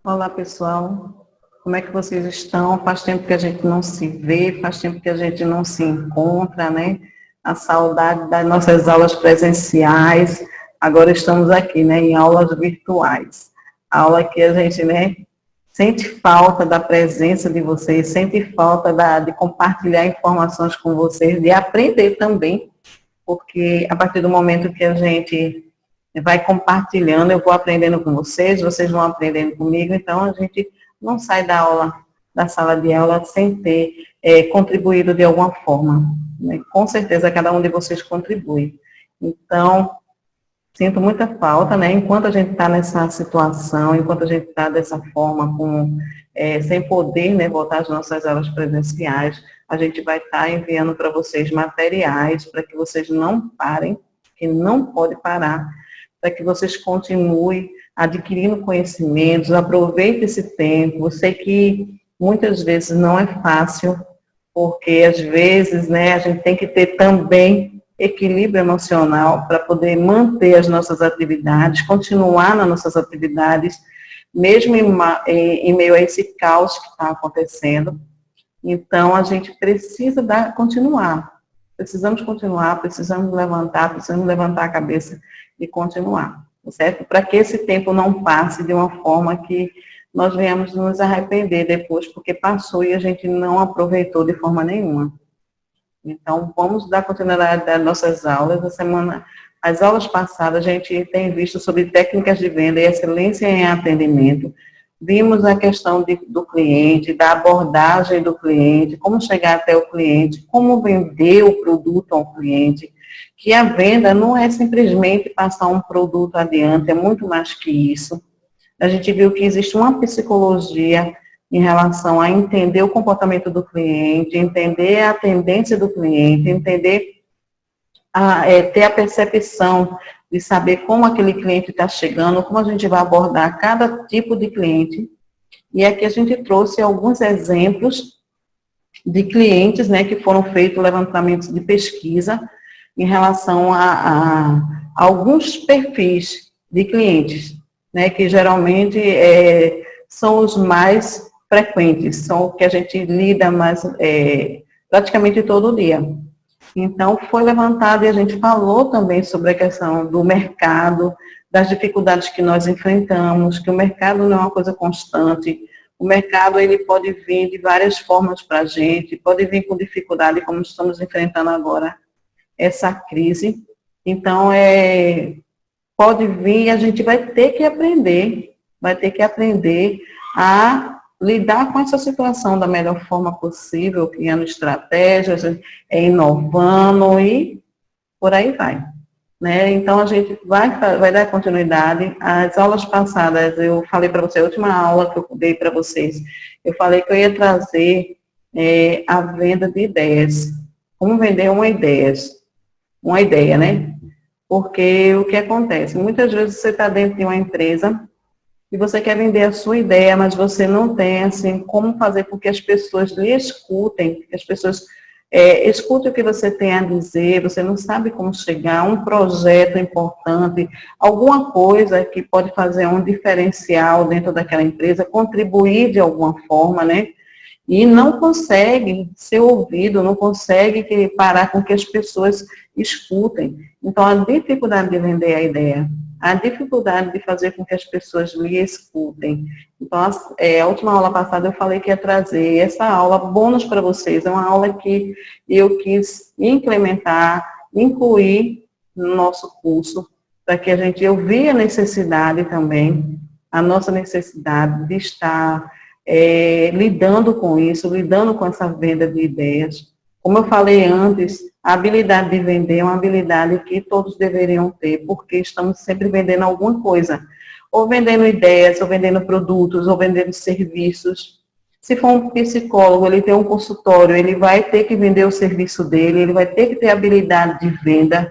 Olá, pessoal. Como é que vocês estão? Faz tempo que a gente não se vê, faz tempo que a gente não se encontra, né? A saudade das nossas aulas presenciais. Agora estamos aqui, né, em aulas virtuais. A aula que a gente, né, sente falta da presença de vocês, sente falta de compartilhar informações com vocês, de aprender também, porque a partir do momento que a gente vai compartilhando, eu vou aprendendo com vocês, vocês vão aprendendo comigo, então a gente não sai da aula, da sala de aula sem ter contribuído de alguma forma, né? Com certeza cada um de vocês contribui. Então, sinto muita falta, né? Enquanto a gente está nessa situação, enquanto a gente está dessa forma, sem poder, né, voltar às nossas aulas presenciais, a gente vai estar enviando para vocês materiais para que vocês não parem, que não pode parar, para que vocês continuem adquirindo conhecimentos, aproveitem esse tempo. Eu sei que muitas vezes não é fácil, porque às vezes, né, a gente tem que ter também equilíbrio emocional para poder manter as nossas atividades, continuar nas nossas atividades, mesmo em meio a esse caos que está acontecendo. Então, a gente precisa continuar. Precisamos continuar, precisamos levantar a cabeça e continuar, certo? Para que esse tempo não passe de uma forma que nós venhamos nos arrepender depois, porque passou e a gente não aproveitou de forma nenhuma. Então, vamos dar continuidade às nossas aulas. As aulas passadas, a gente tem visto sobre técnicas de venda e excelência em atendimento. Vimos a questão do cliente, da abordagem do cliente, como chegar até o cliente, como vender o produto ao cliente, que a venda não é simplesmente passar um produto adiante, é muito mais que isso. A gente viu que existe uma psicologia em relação a entender o comportamento do cliente, entender a tendência do cliente, ter a percepção de saber como aquele cliente está chegando, como a gente vai abordar cada tipo de cliente. E aqui a gente trouxe alguns exemplos de clientes, né, que foram feitos levantamentos de pesquisa em relação a alguns perfis de clientes, né, que geralmente são os mais frequentes, são o que a gente lida mais praticamente todo dia. Então, foi levantado e a gente falou também sobre a questão do mercado, das dificuldades que nós enfrentamos, que o mercado não é uma coisa constante. O mercado, ele pode vir de várias formas para a gente, pode vir com dificuldade, como estamos enfrentando agora essa crise. Então, pode vir e a gente vai ter que aprender a lidar com essa situação da melhor forma possível, criando estratégias, inovando e por aí vai. Né? Então, a gente vai dar continuidade. As aulas passadas, eu falei para você, a última aula que eu dei para vocês, eu falei que eu ia trazer a venda de ideias. Como vender uma ideia, né? Porque o que acontece? Muitas vezes você está dentro de uma empresa e você quer vender a sua ideia, mas você não tem, assim, como fazer com que as pessoas lhe escutem, que as pessoas escutem o que você tem a dizer, você não sabe como chegar, um projeto importante, alguma coisa que pode fazer um diferencial dentro daquela empresa, contribuir de alguma forma, né? E não consegue ser ouvido, não consegue parar com que as pessoas escutem. Então, a dificuldade de vender a ideia, a dificuldade de fazer com que as pessoas lhe escutem. Então, a última aula passada eu falei que ia trazer essa aula bônus para vocês, é uma aula que eu quis implementar, incluir no nosso curso, para que eu vi a necessidade também, a nossa necessidade de estar lidando com isso, lidando com essa venda de ideias. Como eu falei antes, a habilidade de vender é uma habilidade que todos deveriam ter, porque estamos sempre vendendo alguma coisa, ou vendendo ideias, ou vendendo produtos, ou vendendo serviços. Se for um psicólogo, ele tem um consultório, ele vai ter que vender o serviço dele, ele vai ter que ter habilidade de venda.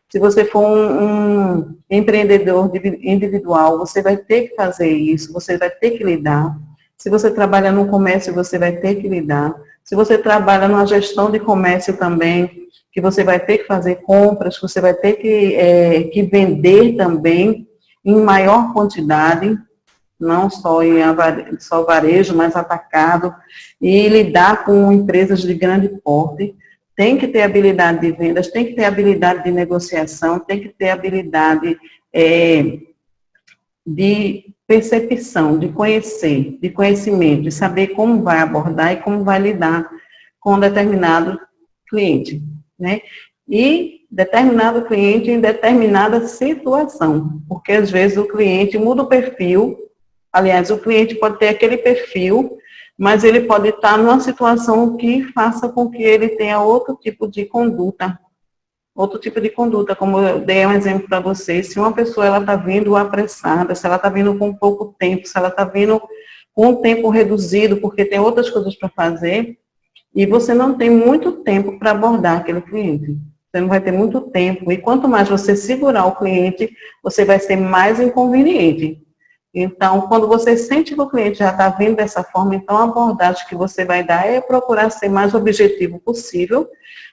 Se você for um empreendedor individual, você vai ter que fazer isso, você vai ter que lidar. Se você trabalha no comércio, você vai ter que lidar. Se você trabalha numa gestão de comércio também, que você vai ter que fazer compras, você vai ter que vender também em maior quantidade, não só só varejo, mas atacado, e lidar com empresas de grande porte. Tem que ter habilidade de vendas, tem que ter habilidade de negociação, tem que ter habilidade de percepção, de conhecer, de conhecimento, de saber como vai abordar e como vai lidar com determinado cliente, né? E determinado cliente em determinada situação, porque às vezes o cliente muda o perfil, aliás, o cliente pode ter aquele perfil, mas ele pode estar numa situação que faça com que ele tenha outro tipo de conduta, como eu dei um exemplo para vocês. Se uma pessoa está vindo apressada, se ela está vindo com pouco tempo, se ela está vindo com um tempo reduzido, porque tem outras coisas para fazer, e você não tem muito tempo para abordar aquele cliente. Você não vai ter muito tempo, e quanto mais você segurar o cliente, você vai ser mais inconveniente. Então, quando você sente que o cliente já está vindo dessa forma, então a abordagem que você vai dar é procurar ser mais objetivo possível,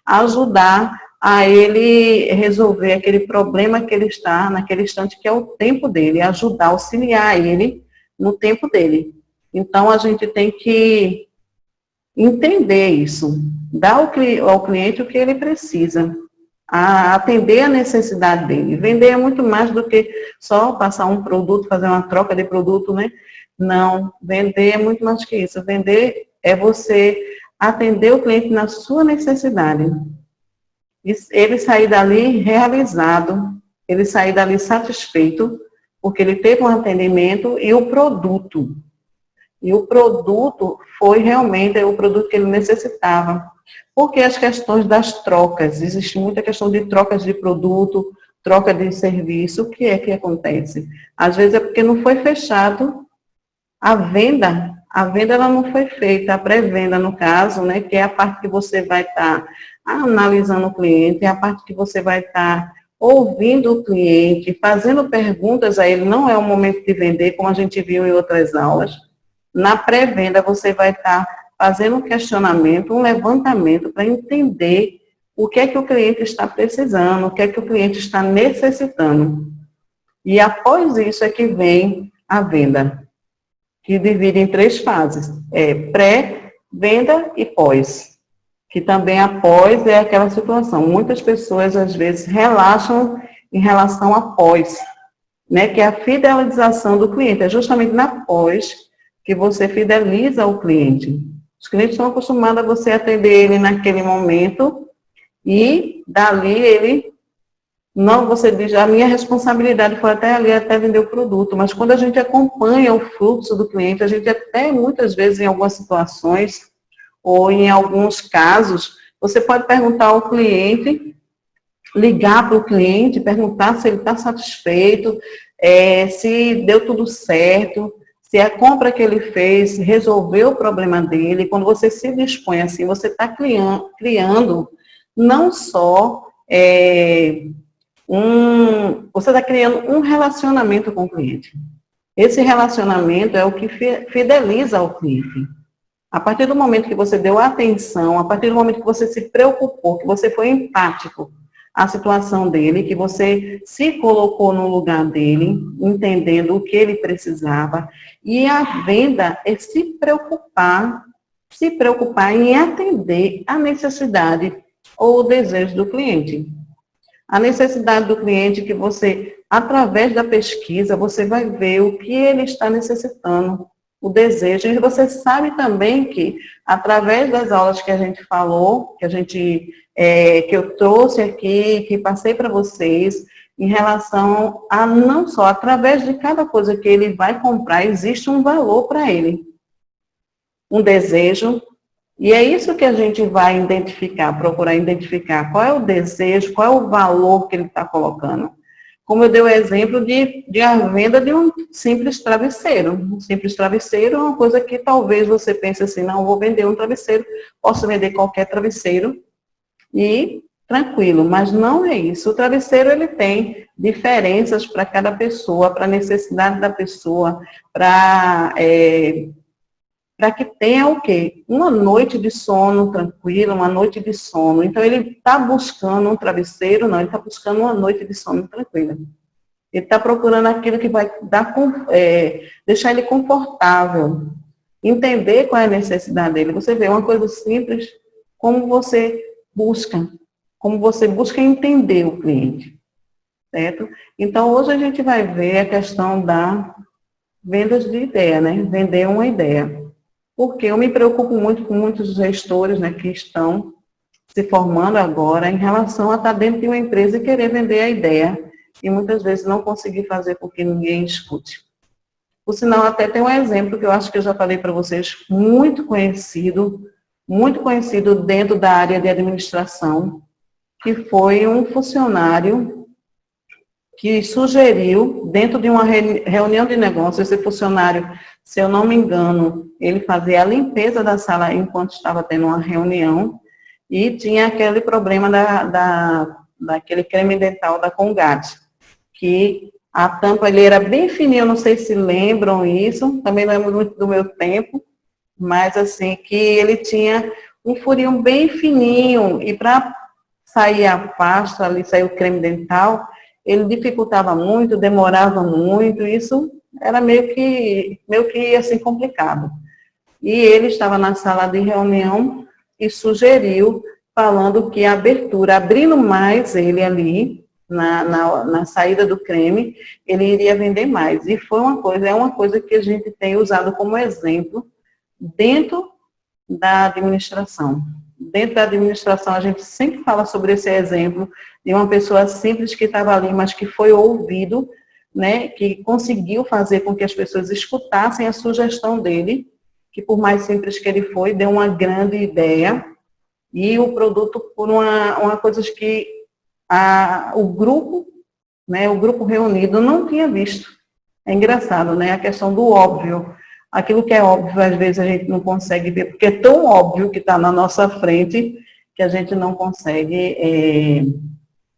ajudar a ele resolver aquele problema que ele está naquele instante, que é o tempo dele, ajudar, auxiliar ele no tempo dele. Então, a gente tem que entender isso, dar ao cliente o que ele precisa, atender a necessidade dele. Vender é muito mais do que só passar um produto, fazer uma troca de produto, né? Não, vender é muito mais que isso. Vender é você atender o cliente na sua necessidade. Ele sair dali realizado, ele sair dali satisfeito, porque ele teve um atendimento e o produto foi realmente o produto que ele necessitava. Porque as questões das trocas, existe muita questão de trocas de produto, troca de serviço, o que é que acontece? Às vezes é porque não foi fechado a venda ela não foi feita, a pré-venda no caso, né, que é a parte que você vai estar analisando o cliente, é a parte que você vai estar ouvindo o cliente, fazendo perguntas a ele, não é o momento de vender, como a gente viu em outras aulas. Na pré-venda você vai estar fazendo um questionamento, um levantamento para entender o que é que o cliente está precisando, o que é que o cliente está necessitando. E após isso é que vem a venda, que divide em 3 fases, pré, venda e pós, que também após é aquela situação. Muitas pessoas, às vezes, relaxam em relação a pós, né, que é a fidelização do cliente, é justamente na pós que você fideliza o cliente. Os clientes estão acostumados a você atender ele naquele momento e dali ele, não, você diz, a minha responsabilidade foi até ali, até vender o produto, mas quando a gente acompanha o fluxo do cliente, a gente até muitas vezes em algumas situações ou em alguns casos, você pode perguntar ao cliente, ligar para o cliente, perguntar se ele está satisfeito, se deu tudo certo, se a compra que ele fez resolveu o problema dele. Quando você se dispõe assim, você está criando não só você está criando um relacionamento com o cliente. Esse relacionamento é o que fideliza o cliente. A partir do momento que você deu atenção, a partir do momento que você se preocupou, que você foi empático à situação dele, que você se colocou no lugar dele, entendendo o que ele precisava. E a venda é se preocupar em atender a necessidade ou o desejo do cliente. A necessidade do cliente que você Através da pesquisa, você vai ver o que ele está necessitando, o desejo. E você sabe também que, através das aulas que a gente falou, que eu trouxe aqui, que passei para vocês, em relação a não só, através de cada coisa que ele vai comprar, existe um valor para ele, um desejo. E é isso que a gente vai identificar, procurar identificar qual é o desejo, qual é o valor que ele está colocando. Como eu dei o exemplo de a venda de um simples travesseiro. Um simples travesseiro é uma coisa que talvez você pense assim, não, vou vender um travesseiro, posso vender qualquer travesseiro e tranquilo, mas não é isso. O travesseiro, ele tem diferenças para cada pessoa, para a necessidade da pessoa, para que tenha o quê? Uma noite de sono tranquila, uma noite de sono. Então, ele está buscando um travesseiro? Não, ele está buscando uma noite de sono tranquila. Ele está procurando aquilo que vai deixar ele confortável, entender qual é a necessidade dele. Você vê uma coisa simples, como você busca entender o cliente, certo? Então, hoje a gente vai ver a questão da vendas de ideia, né? Vender uma ideia. Porque eu me preocupo muito com muitos gestores, né, que estão se formando agora em relação a estar dentro de uma empresa e querer vender a ideia. E muitas vezes não conseguir fazer porque ninguém escute. Por sinal, até tem um exemplo que eu acho que eu já falei para vocês, muito conhecido dentro da área de administração, que foi um funcionário que sugeriu, dentro de uma reunião de negócios, esse funcionário, se eu não me engano, ele fazia a limpeza da sala enquanto estava tendo uma reunião, e tinha aquele problema daquele creme dental da Colgate, que a tampa ele era bem fininha, eu não sei se lembram isso, também não é muito do meu tempo, mas assim, que ele tinha um furinho bem fininho, e para sair a pasta ali, sair o creme dental, ele dificultava muito, demorava muito, isso era meio que assim, complicado. E ele estava na sala de reunião e sugeriu, falando que a abertura, abrindo mais ele ali, na saída do creme, ele iria vender mais. E é uma coisa que a gente tem usado como exemplo dentro da administração. Dentro da administração, a gente sempre fala sobre esse exemplo de uma pessoa simples que estava ali, mas que foi ouvido, né, que conseguiu fazer com que as pessoas escutassem a sugestão dele, que por mais simples que ele foi, deu uma grande ideia, e o produto por uma coisa que o grupo reunido não tinha visto. É engraçado, né, a questão do óbvio. Aquilo que é óbvio, às vezes a gente não consegue ver, porque é tão óbvio que está na nossa frente, que a gente não consegue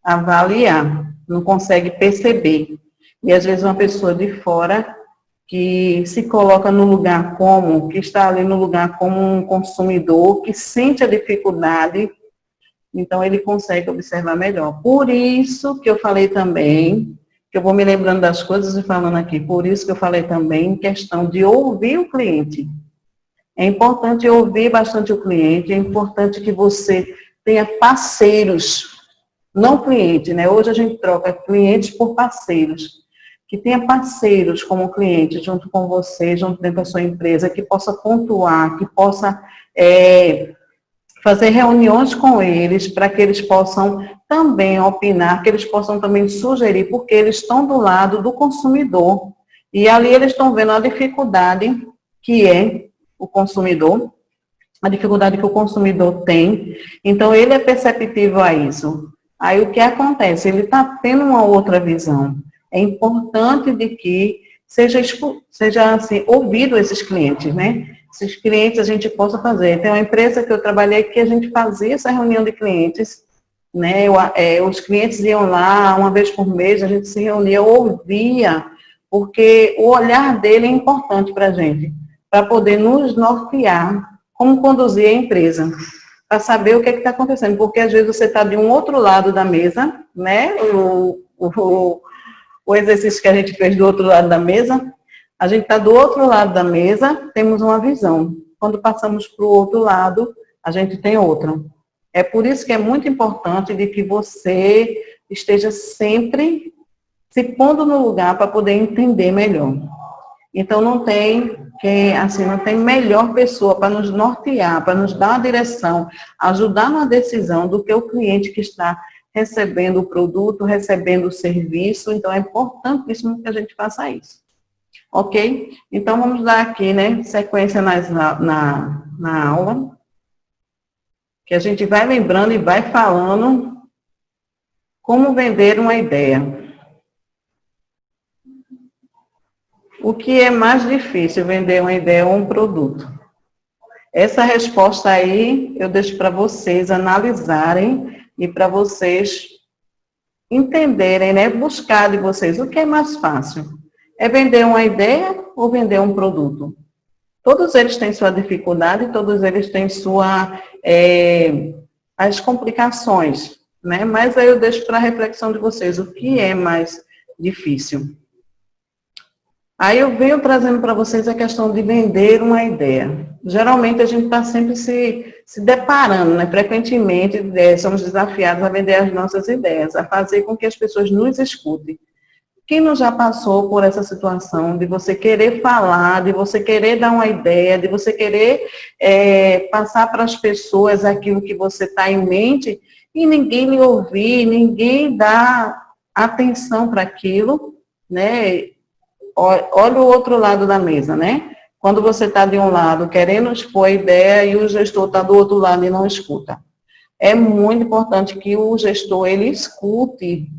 avaliar, não consegue perceber. E às vezes uma pessoa de fora, que se coloca no lugar que está ali no lugar como um consumidor, que sente a dificuldade, então ele consegue observar melhor. Por isso que eu falei também, que eu vou me lembrando das coisas e falando aqui, por isso que eu falei também em questão de ouvir o cliente. É importante ouvir bastante o cliente, é importante que você tenha parceiros, não cliente, né? Hoje a gente troca clientes por parceiros. Que tenha parceiros como cliente junto com você, junto dentro da sua empresa, que possa pontuar, que possa fazer reuniões com eles, para que eles possam também opinar, que eles possam também sugerir, porque eles estão do lado do consumidor. E ali eles estão vendo a dificuldade que é o consumidor, a dificuldade que o consumidor tem. Então, ele é perceptível a isso. Aí, o que acontece? Ele está tendo uma outra visão. É importante de que seja assim, ouvido esses clientes, né? Esses clientes a gente possa fazer. Tem uma empresa que eu trabalhei que a gente fazia essa reunião de clientes, né? Os clientes iam lá uma vez por mês, a gente se reunia, ouvia, porque o olhar dele é importante para a gente, para poder nos nortear como conduzir a empresa, para saber o que está acontecendo, porque às vezes você está de um outro lado da mesa, né? O exercício que a gente fez do outro lado da mesa, a gente está do outro lado da mesa, temos uma visão. Quando passamos para o outro lado, a gente tem outra. É por isso que é muito importante de que você esteja sempre se pondo no lugar para poder entender melhor. Então, não tem não tem melhor pessoa para nos nortear, para nos dar uma direção, ajudar na decisão do que o cliente que está recebendo o produto, recebendo o serviço. Então, é importantíssimo que a gente faça isso. Ok? Então, vamos dar aqui, né, sequência na aula, que a gente vai lembrando e vai falando como vender uma ideia. O que é mais difícil, vender uma ideia ou um produto? Essa resposta aí eu deixo para vocês analisarem e para vocês entenderem, né? Buscar de vocês o que é mais fácil. É vender uma ideia ou vender um produto? Todos eles têm sua dificuldade, todos eles têm as complicações, né? Mas aí eu deixo para a reflexão de vocês o que é mais difícil. Aí eu venho trazendo para vocês a questão de vender uma ideia. Geralmente a gente está sempre se deparando, né? Frequentemente somos desafiados a vender as nossas ideias, a fazer com que as pessoas nos escutem. Quem não já passou por essa situação de você querer falar, de você querer dar uma ideia, de você querer passar para as pessoas aquilo que você está em mente e ninguém lhe ouvir, ninguém dá atenção para aquilo, né? Olha o outro lado da mesa, né? Quando você está de um lado querendo expor a ideia e o gestor está do outro lado e não escuta. É muito importante que o gestor, ele escute,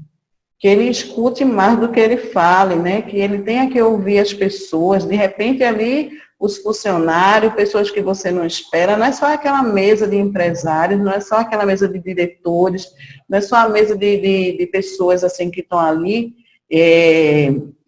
que ele escute mais do que ele fale, né? Que ele tenha que ouvir as pessoas, de repente ali os funcionários, pessoas que você não espera, não é só aquela mesa de empresários, não é só aquela mesa de diretores, não é só a mesa de pessoas assim que estão ali,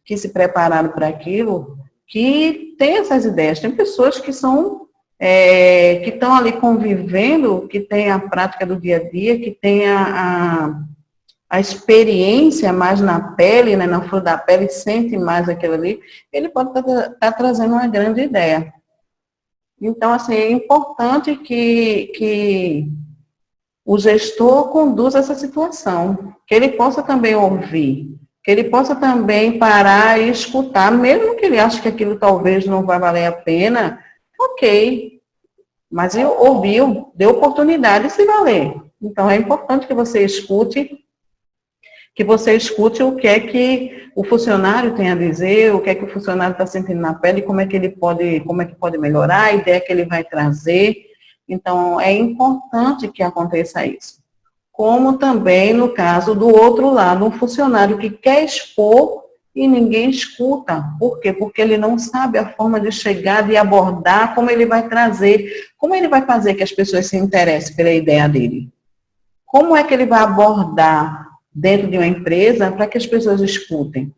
que se prepararam para aquilo, que tem essas ideias. Tem pessoas que que estão ali convivendo, que têm a prática do dia a dia, que têm a experiência mais na pele, né, na flor da pele, sente mais aquilo ali, ele pode estar trazendo uma grande ideia. Então, assim, é importante que o gestor conduza essa situação, que ele possa também ouvir, que ele possa também parar e escutar, mesmo que ele ache que aquilo talvez não vai valer a pena, ok, mas ele ouviu, deu oportunidade de se valer. Então, é importante que você escute o que é que o funcionário tem a dizer, o que é que o funcionário está sentindo na pele, como é que pode melhorar, a ideia que ele vai trazer. Então, é importante que aconteça isso. Como também no caso do outro lado, um funcionário que quer expor e ninguém escuta. Por quê? Porque ele não sabe a forma de chegar, de abordar, como ele vai trazer, como ele vai fazer que as pessoas se interessem pela ideia dele. Como é que ele vai abordar dentro de uma empresa para que as pessoas escutem?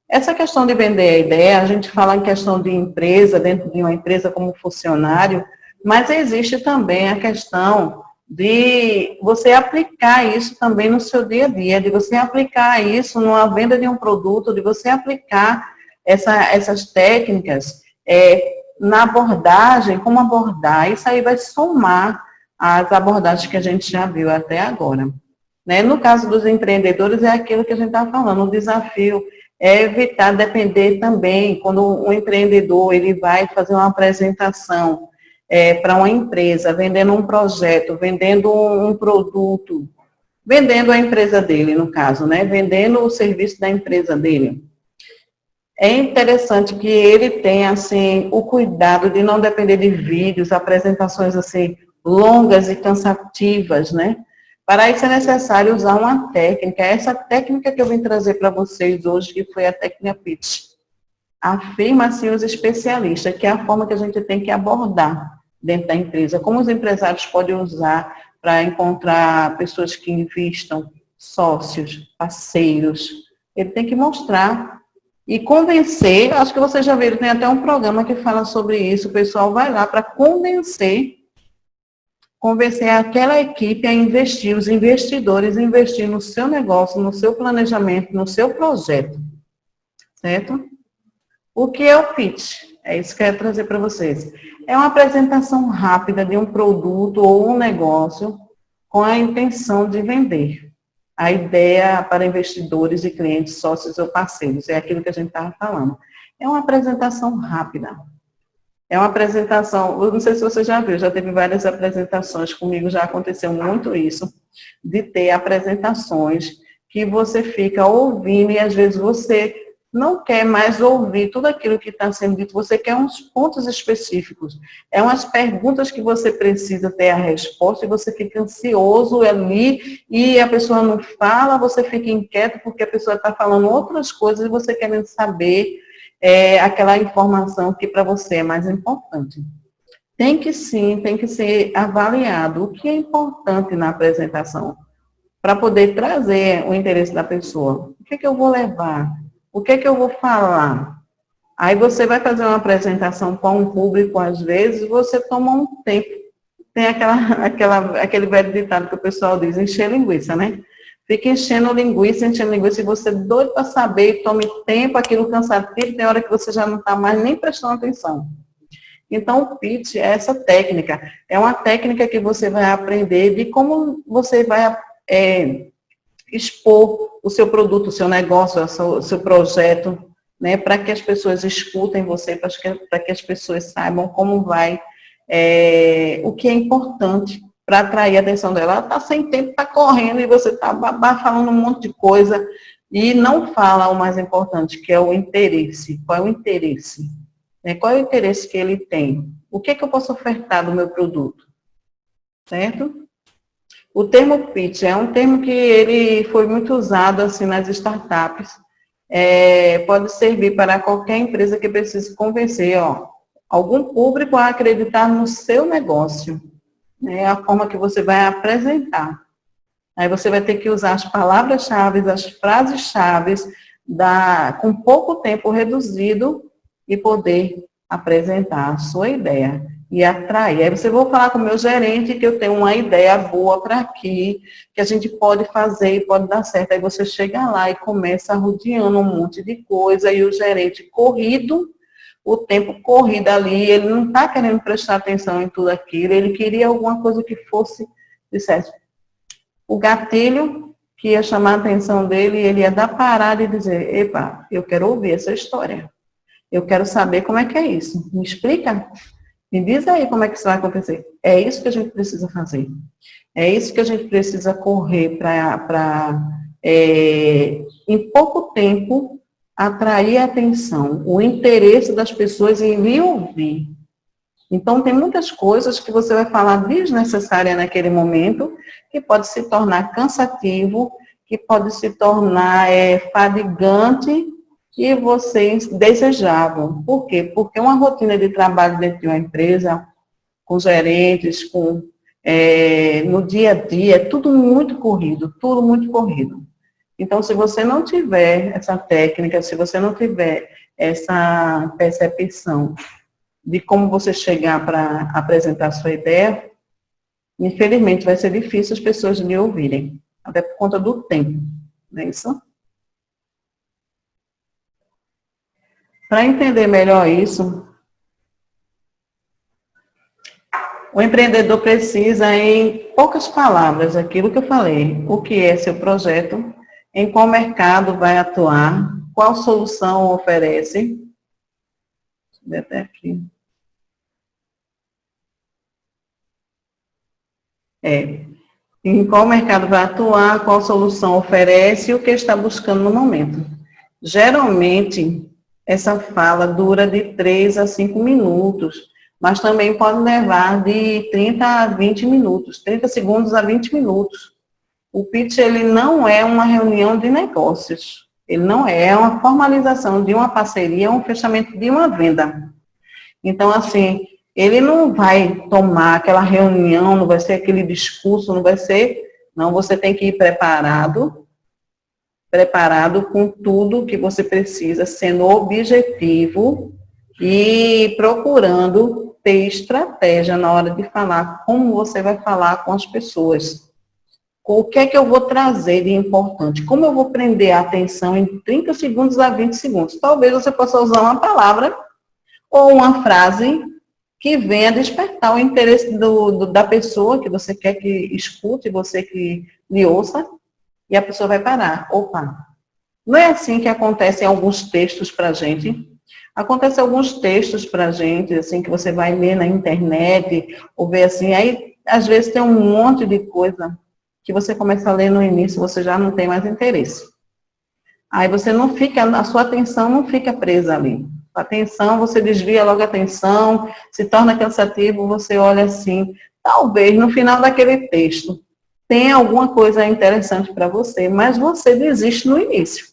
Essa questão de vender a ideia, a gente fala em questão de empresa, dentro de uma empresa como funcionário, mas existe também a questão de você aplicar isso também no seu dia a dia, de você aplicar isso numa venda de um produto, de você aplicar essas técnicas na abordagem, como abordar. Isso aí vai somar as abordagens que a gente já viu até agora. Né? No caso dos empreendedores, é aquilo que a gente está falando, o desafio é evitar depender também, quando um empreendedor ele vai fazer uma apresentação para uma empresa, vendendo um projeto, vendendo um produto, vendendo a empresa dele, no caso, né? Vendendo o serviço da empresa dele. É interessante que ele tenha, assim, o cuidado de não depender de vídeos, apresentações, assim, longas e cansativas, né? Para isso é necessário usar uma técnica. Essa técnica que eu vim trazer para vocês hoje, que foi a técnica pitch. Afirma, assim, os especialistas, que é a forma que a gente tem que abordar dentro da empresa. Como os empresários podem usar para encontrar pessoas que investam, sócios, parceiros. Ele tem que mostrar e convencer. Acho que vocês já viram, tem até um programa que fala sobre isso. O pessoal vai lá para convencer aquela equipe a investir, os investidores a investir no seu negócio, no seu planejamento, no seu projeto. Certo? O que é o pitch? É isso que eu quero trazer para vocês. É uma apresentação rápida de um produto ou um negócio com a intenção de vender. a ideia para investidores e clientes, sócios ou parceiros. É aquilo que a gente estava falando. É uma apresentação rápida. É uma apresentação, eu não sei se você já viu, já teve várias apresentações, comigo já aconteceu muito isso, de ter apresentações que você fica ouvindo e às vezes você não quer mais ouvir tudo aquilo que está sendo dito, você quer uns pontos específicos. É umas perguntas que você precisa ter a resposta e você fica ansioso ali e a pessoa não fala, você fica inquieto porque a pessoa está falando outras coisas e você querendo saber aquela informação que para você é mais importante. Tem que ser avaliado o que é importante na apresentação, para poder trazer o interesse da pessoa. O que é que eu vou levar? O que é que eu vou falar? Aí você vai fazer uma apresentação para um público, às vezes, você toma um tempo. Tem aquele velho ditado que o pessoal diz, encher linguiça, né? Fica enchendo linguiça, e você é doido para saber, tome tempo, aquilo cansativo, tem hora que você já não está mais nem prestando atenção. Então, o pitch é essa técnica. É uma técnica que você vai aprender de como você vai expor o seu produto, o seu negócio, o seu projeto, né, para que as pessoas escutem você, para que as pessoas saibam como vai, o que é importante para atrair a atenção dela. Ela está sem tempo, está correndo e você está falando um monte de coisa e não fala o mais importante, que é o interesse. Qual é o interesse? Qual é o interesse que ele tem? O que é que eu posso ofertar do meu produto? Certo? O termo pitch é um termo que ele foi muito usado assim nas startups. Pode servir para qualquer empresa que precise convencer algum público a acreditar no seu negócio. É a forma que você vai apresentar. Aí você vai ter que usar as palavras-chave, as frases-chave, com pouco tempo reduzido e poder apresentar a sua ideia e atrair. Aí você vai falar com o meu gerente que eu tenho uma ideia boa para aqui, que a gente pode fazer e pode dar certo. Aí você chega lá e começa rodeando um monte de coisa e o gerente corrido, o tempo corrido ali, ele não está querendo prestar atenção em tudo aquilo, ele queria alguma coisa que fosse, dissesse, o gatilho que ia chamar a atenção dele, ele ia dar parada e dizer, epa, eu quero ouvir essa história. Eu quero saber como é que é isso. Me explica? Me diz aí como é que isso vai acontecer. É isso que a gente precisa fazer. É isso que a gente precisa correr para, em pouco tempo, atrair a atenção, o interesse das pessoas em lhe ouvir. Então, tem muitas coisas que você vai falar desnecessária naquele momento, que pode se tornar cansativo, que pode se tornar fadigante, que vocês desejavam. Por quê? Porque uma rotina de trabalho dentro de uma empresa, com gerentes, no dia a dia, é tudo muito corrido, tudo muito corrido. Então, se você não tiver essa técnica, se você não tiver essa percepção de como você chegar para apresentar a sua ideia, infelizmente vai ser difícil as pessoas lhe ouvirem, até por conta do tempo, não é isso? Para entender melhor isso, o empreendedor precisa, em poucas palavras, aquilo que eu falei, o que é seu projeto, em qual mercado vai atuar, qual solução oferece. Deixa eu ver até aqui. Em qual mercado vai atuar, qual solução oferece e o que está buscando no momento. Geralmente, essa fala dura de 3 a 5 minutos, mas também pode levar de 30 a 20 minutos, 30 segundos a 20 minutos. O pitch, ele não é uma reunião de negócios, ele não é uma formalização de uma parceria, um fechamento de uma venda. Então, assim, ele não vai tomar aquela reunião, não vai ser aquele discurso, não, você tem que ir preparado com tudo que você precisa, sendo objetivo e procurando ter estratégia na hora de falar, como você vai falar com as pessoas. O que é que eu vou trazer de importante? Como eu vou prender a atenção em 30 segundos a 20 segundos? Talvez você possa usar uma palavra ou uma frase que venha despertar o interesse da pessoa que você quer que escute, você que lhe ouça, E a pessoa vai parar. Opa, não é assim que acontecem alguns textos para a gente? Acontece alguns textos para a gente, assim, que você vai ler na internet, ou ver assim, aí às vezes tem um monte de coisa que você começa a ler no início, você já não tem mais interesse. Aí você não fica, a sua atenção não fica presa ali. A atenção, você desvia logo a atenção, se torna cansativo, você olha assim, talvez no final daquele texto tenha alguma coisa interessante para você, mas você desiste no início.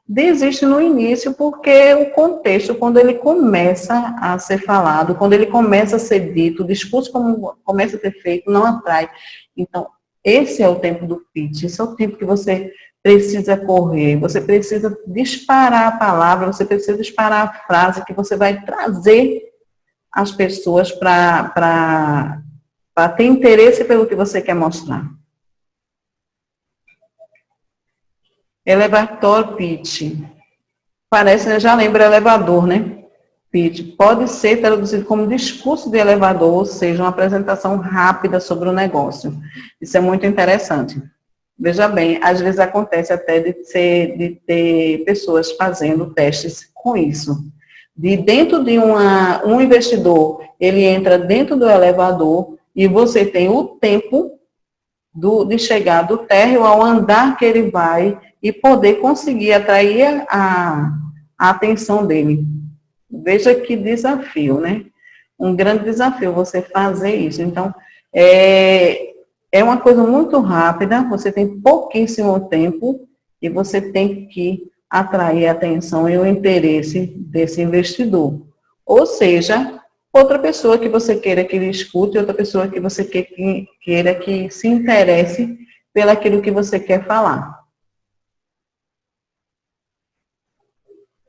Desiste no início porque o contexto, quando ele começa a ser falado, quando ele começa a ser dito, o discurso como começa a ser feito, não atrai. Então, esse é o tempo do pitch, esse é o tempo que você precisa correr, você precisa disparar a palavra, você precisa disparar a frase que você vai trazer as pessoas para ter interesse pelo que você quer mostrar. Elevator pitch. Parece, já lembra elevador, né? Pitch. Pode ser traduzido como discurso de elevador, ou seja, uma apresentação rápida sobre o negócio. Isso é muito interessante. Veja bem, às vezes acontece até de ter pessoas fazendo testes com isso. De dentro de um investidor, ele entra dentro do elevador e você tem o tempo de chegar do térreo ao andar que ele vai e poder conseguir atrair a atenção dele. Veja que desafio, né? Um grande desafio você fazer isso. Então, é uma coisa muito rápida, você tem pouquíssimo tempo e você tem que atrair a atenção e o interesse desse investidor. Ou seja, outra pessoa que você queira que ele escute, outra pessoa que você queira que se interesse pelaquilo que você quer falar.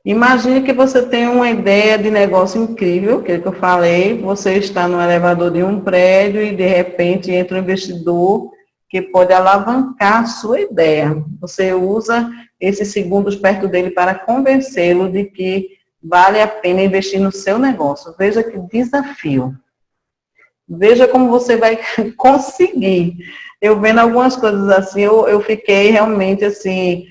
Imagine que você tem uma ideia de negócio incrível, que é o que eu falei, você está no elevador de um prédio e de repente entra um investidor que pode alavancar a sua ideia. Você usa esses segundos perto dele para convencê-lo de que vale a pena investir no seu negócio. Veja que desafio. Veja como você vai conseguir. Eu vendo algumas coisas assim, eu fiquei realmente assim,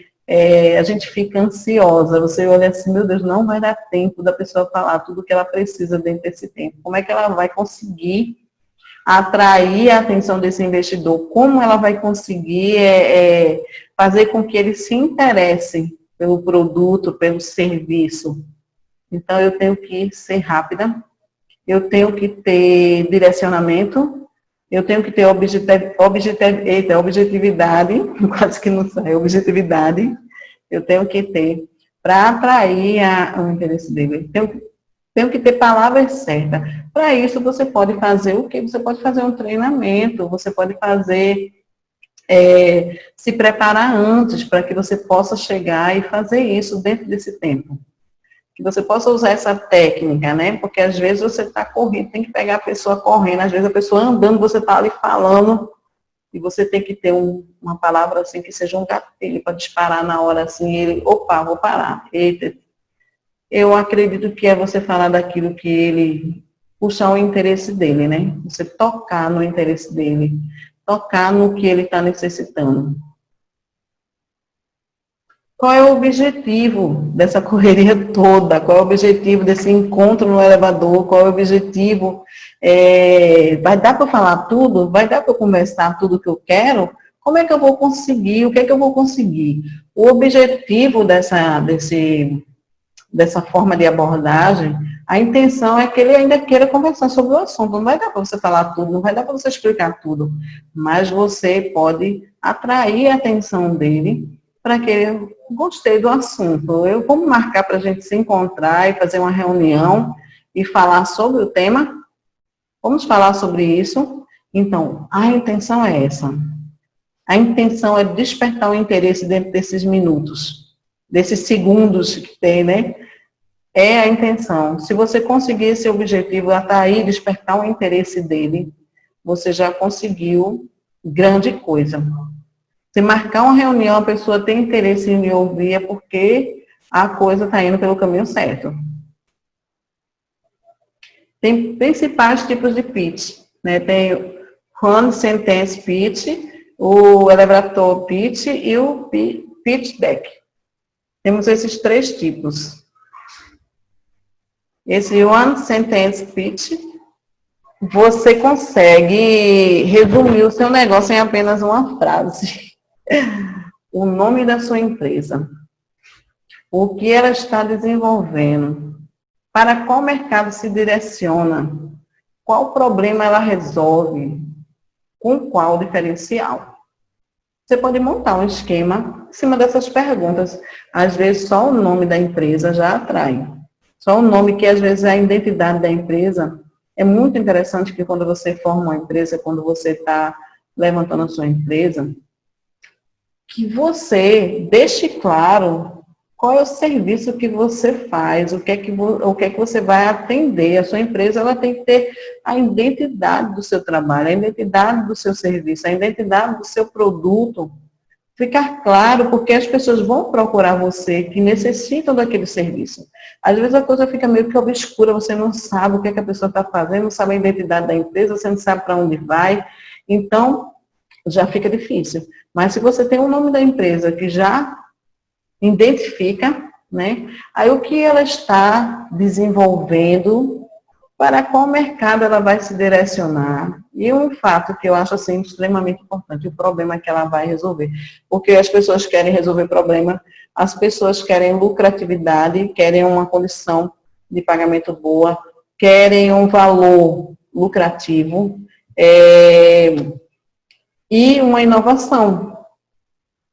a gente fica ansiosa. Você olha assim, meu Deus, não vai dar tempo da pessoa falar tudo que ela precisa dentro desse tempo. Como é que ela vai conseguir atrair a atenção desse investidor? Como ela vai conseguir fazer com que ele se interesse pelo produto, pelo serviço? Então, eu tenho que ser rápida, eu tenho que ter direcionamento, eu tenho que ter objetividade, quase que não sai, objetividade, eu tenho que ter para atrair o interesse dele. Tenho que ter palavras certas. Para isso, você pode fazer o quê? Você pode fazer um treinamento, você pode fazer, se preparar antes, para que você possa chegar e fazer isso dentro desse tempo. Que você possa usar essa técnica, né? Porque às vezes você está correndo, tem que pegar a pessoa correndo, às vezes a pessoa andando, você está ali falando, e você tem que ter uma palavra assim que seja um gatilho para disparar na hora assim, ele, opa, vou parar. Eita. Eu acredito que é você falar daquilo que ele puxar o interesse dele, né? Você tocar no interesse dele, tocar no que ele está necessitando. Qual é o objetivo dessa correria toda? Qual é o objetivo desse encontro no elevador? Qual é o objetivo? Vai dar para falar tudo? Vai dar para conversar tudo que eu quero? Como é que eu vou conseguir? O que é que eu vou conseguir? O objetivo dessa forma de abordagem, a intenção é que ele ainda queira conversar sobre o assunto. Não vai dar para você falar tudo, não vai dar para você explicar tudo, mas você pode atrair a atenção dele para que ele gostei do assunto. Vamos marcar para a gente se encontrar e fazer uma reunião e falar sobre o tema? Vamos falar sobre isso? Então, a intenção é essa. A intenção é despertar o interesse dentro desses minutos, desses segundos que tem, né? É a intenção. Se você conseguir esse objetivo, atrair, despertar o interesse dele, você já conseguiu grande coisa. Se marcar uma reunião, a pessoa tem interesse em me ouvir, é porque a coisa está indo pelo caminho certo. Tem principais tipos de pitch, né? Tem one sentence pitch, o elevator pitch e o pitch deck. Temos esses três tipos. Esse one sentence pitch, você consegue resumir o seu negócio em apenas uma frase. O nome da sua empresa, o que ela está desenvolvendo, para qual mercado se direciona, qual problema ela resolve, com qual diferencial. Você pode montar um esquema em cima dessas perguntas. Às vezes, só o nome da empresa já atrai. Só o nome, que às vezes é a identidade da empresa. É muito interessante que quando você forma uma empresa, quando você está levantando a sua empresa, que você deixe claro qual é o serviço que você faz, o que é que você vai atender. A sua empresa, ela tem que ter a identidade do seu trabalho, a identidade do seu serviço, a identidade do seu produto. Ficar claro, porque as pessoas vão procurar você, que necessitam daquele serviço. Às vezes a coisa fica meio que obscura, você não sabe o que é que a pessoa está fazendo, não sabe a identidade da empresa, você não sabe para onde vai. Então, já fica difícil. Mas se você tem o nome da empresa que já identifica, né? Aí o que ela está desenvolvendo, para qual mercado ela vai se direcionar. E um fato que eu acho assim extremamente importante, o problema que ela vai resolver. Porque as pessoas querem resolver problema, as pessoas querem lucratividade, querem uma condição de pagamento boa, querem um valor lucrativo, e uma inovação.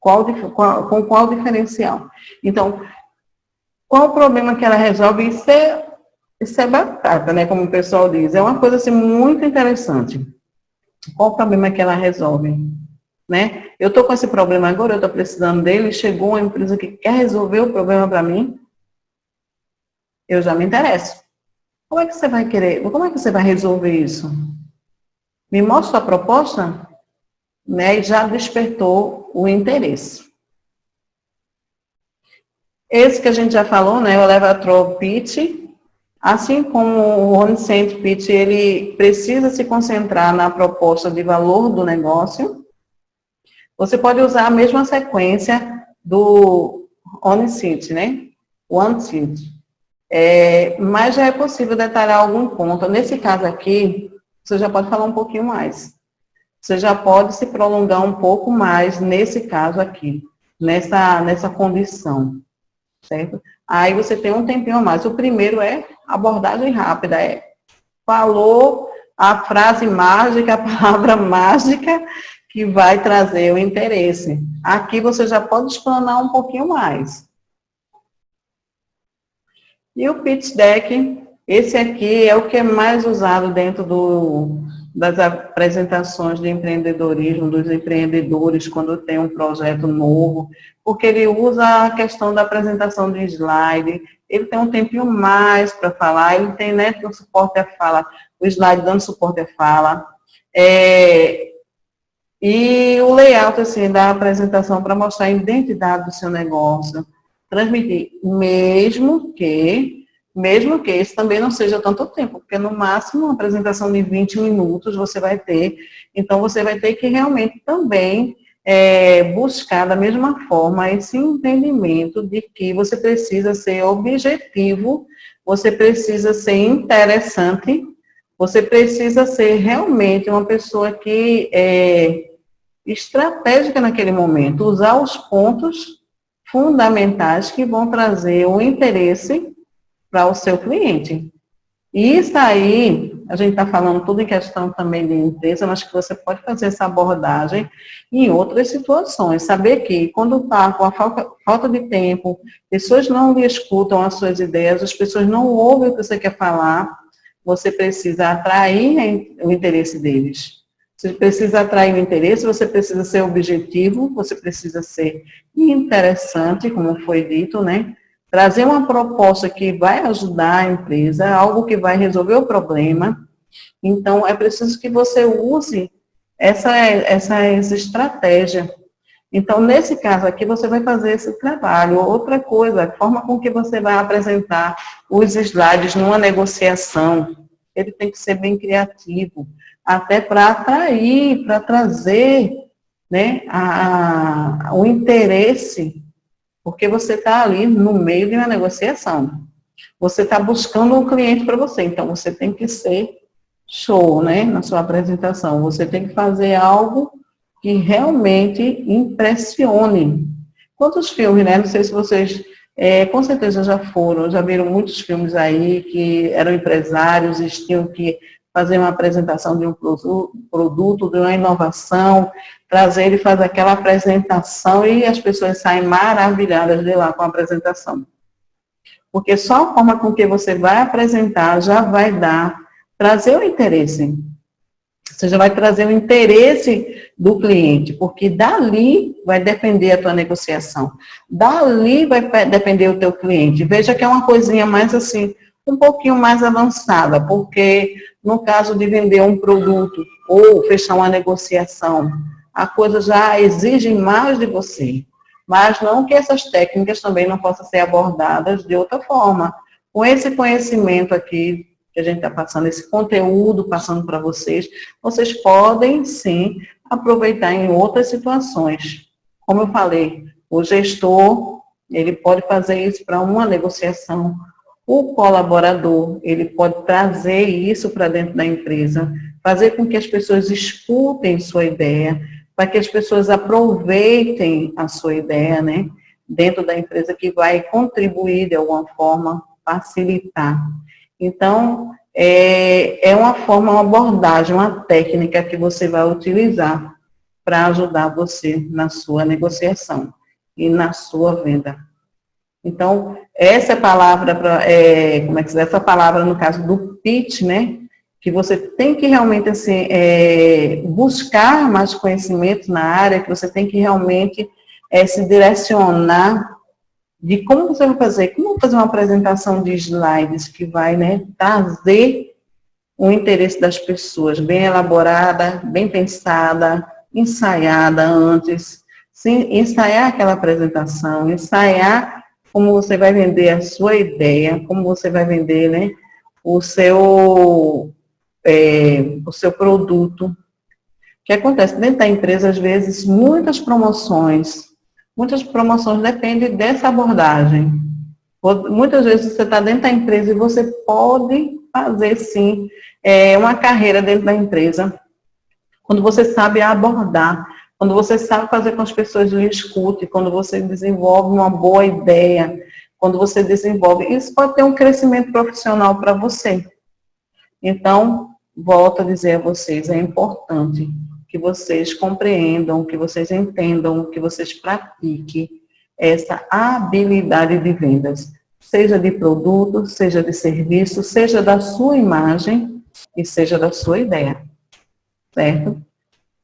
Com qual diferencial? Então, qual o problema que ela resolve? Isso é batata, né? Como o pessoal diz. É uma coisa assim, muito interessante. Qual o problema que ela resolve? Né? Eu estou com esse problema agora, eu estou precisando dele, chegou uma empresa que quer resolver o problema para mim, eu já me interesso. Como é que você vai querer? Como é que você vai resolver isso? Me mostra a proposta? Né, e já despertou o interesse. Esse que a gente já falou, né, o elevator pitch, assim como o on-site pitch, ele precisa se concentrar na proposta de valor do negócio. Você pode usar a mesma sequência do on-site, né, one-site. Mas já é possível detalhar algum ponto. Nesse caso aqui, você já pode falar um pouquinho mais. Você já pode se prolongar um pouco mais nesse caso aqui, nessa condição, certo? Aí você tem um tempinho a mais. O primeiro é abordagem rápida, falou a frase mágica, a palavra mágica que vai trazer o interesse. Aqui você já pode explanar um pouquinho mais. E o pitch deck, esse aqui é o que é mais usado dentro das apresentações de empreendedorismo, dos empreendedores, quando tem um projeto novo, porque ele usa a questão da apresentação de slide, ele tem um tempinho mais para falar, ele tem, né, o suporte à fala, o slide dando suporte à fala, e o layout, assim, da apresentação para mostrar a identidade do seu negócio, transmitir, mesmo que esse também não seja tanto tempo, porque no máximo uma apresentação de 20 minutos você vai ter, então você vai ter que realmente também buscar da mesma forma esse entendimento de que você precisa ser objetivo, você precisa ser interessante, você precisa ser realmente uma pessoa que é estratégica naquele momento, usar os pontos fundamentais que vão trazer o interesse para o seu cliente. E isso aí, a gente está falando tudo em questão também de empresa, mas que você pode fazer essa abordagem em outras situações. Saber que quando está com a falta de tempo, pessoas não lhe escutam as suas ideias, as pessoas não ouvem o que você quer falar, você precisa atrair o interesse deles. Você precisa atrair o interesse, você precisa ser objetivo, você precisa ser interessante, como foi dito, né? Trazer uma proposta que vai ajudar a empresa, algo que vai resolver o problema. Então, é preciso que você use essa estratégia. Então, nesse caso aqui, você vai fazer esse trabalho. Outra coisa, a forma com que você vai apresentar os slides numa negociação, ele tem que ser bem criativo, até para atrair, para trazer né, o interesse, porque você está ali no meio de uma negociação. Você está buscando um cliente para você, então você tem que ser show, né, na sua apresentação. Você tem que fazer algo que realmente impressione. Quantos filmes, né? Não sei se vocês, com certeza já foram, já viram muitos filmes aí que eram empresários e tinham que fazer uma apresentação de um produto, de uma inovação, trazer e fazer aquela apresentação e as pessoas saem maravilhadas de lá com a apresentação. Porque só a forma com que você vai apresentar já vai trazer o interesse. Você já vai trazer o interesse do cliente, porque dali vai depender a tua negociação. Dali vai depender o teu cliente. Veja que é uma coisinha mais assim, um pouquinho mais avançada, porque no caso de vender um produto ou fechar uma negociação, a coisa já exige mais de você. Mas não que essas técnicas também não possam ser abordadas de outra forma. Com esse conhecimento aqui, que a gente está passando, esse conteúdo passando para vocês podem, sim, aproveitar em outras situações. Como eu falei, o gestor, ele pode fazer isso para uma negociação. O colaborador, ele pode trazer isso para dentro da empresa, fazer com que as pessoas escutem sua ideia, para que as pessoas aproveitem a sua ideia, né, dentro da empresa, que vai contribuir de alguma forma, facilitar. Então, é uma forma, uma abordagem, uma técnica que você vai utilizar para ajudar você na sua negociação e na sua venda. Então, essa palavra, essa palavra no caso do pitch, né, que você tem que realmente, assim, buscar mais conhecimento na área, que você tem que realmente se direcionar de como você vai fazer, como fazer uma apresentação de slides que vai, né, trazer o interesse das pessoas, bem elaborada, bem pensada, ensaiada antes, sim, ensaiar aquela apresentação, ensaiar como você vai vender a sua ideia, como você vai vender, né, o seu produto. O que acontece dentro da empresa, às vezes, muitas promoções dependem dessa abordagem. Muitas vezes você está dentro da empresa e você pode fazer, sim, uma carreira dentro da empresa, quando você sabe abordar, quando você sabe fazer com que as pessoas lhe escutem, quando você desenvolve uma boa ideia, quando você desenvolve, isso pode ter um crescimento profissional para você. Então, volto a dizer a vocês, é importante que vocês compreendam, que vocês entendam, que vocês pratiquem essa habilidade de vendas, seja de produto, seja de serviço, seja da sua imagem e seja da sua ideia, certo?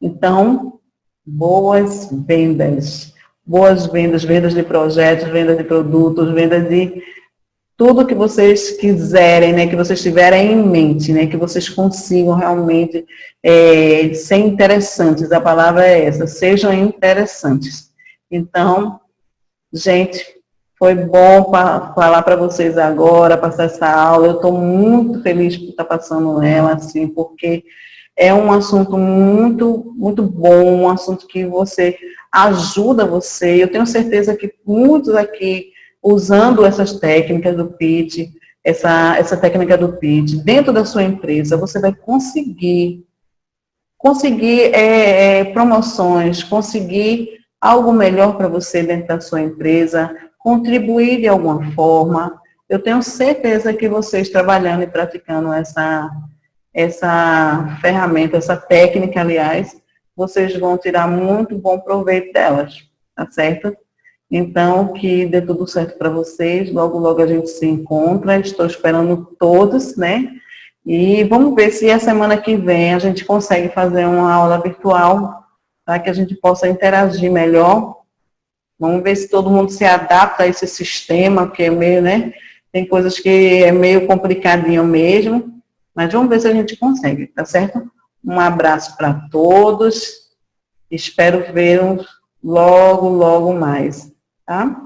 Então, boas vendas, vendas de projetos, vendas de produtos, vendas de tudo que vocês quiserem, né, que vocês tiverem em mente, né, que vocês consigam realmente ser interessantes, a palavra é essa, sejam interessantes. Então, gente, foi bom falar para vocês agora, passar essa aula, eu estou muito feliz por estar passando ela, assim, porque é um assunto muito, muito bom, um assunto que ajuda você, eu tenho certeza que muitos aqui, usando essas técnicas do pitch, essa técnica do pitch, dentro da sua empresa, você vai conseguir promoções, conseguir algo melhor para você dentro da sua empresa, contribuir de alguma forma. Eu tenho certeza que vocês trabalhando e praticando essa ferramenta, essa técnica, aliás, vocês vão tirar muito bom proveito delas, tá certo? Então, que dê tudo certo para vocês, logo, logo a gente se encontra, estou esperando todos, né? E vamos ver se a semana que vem a gente consegue fazer uma aula virtual, para que a gente possa interagir melhor. Vamos ver se todo mundo se adapta a esse sistema, porque é meio, né? Tem coisas que é meio complicadinho mesmo, mas vamos ver se a gente consegue, tá certo? Um abraço para todos, espero vê-los logo, logo mais. Tá?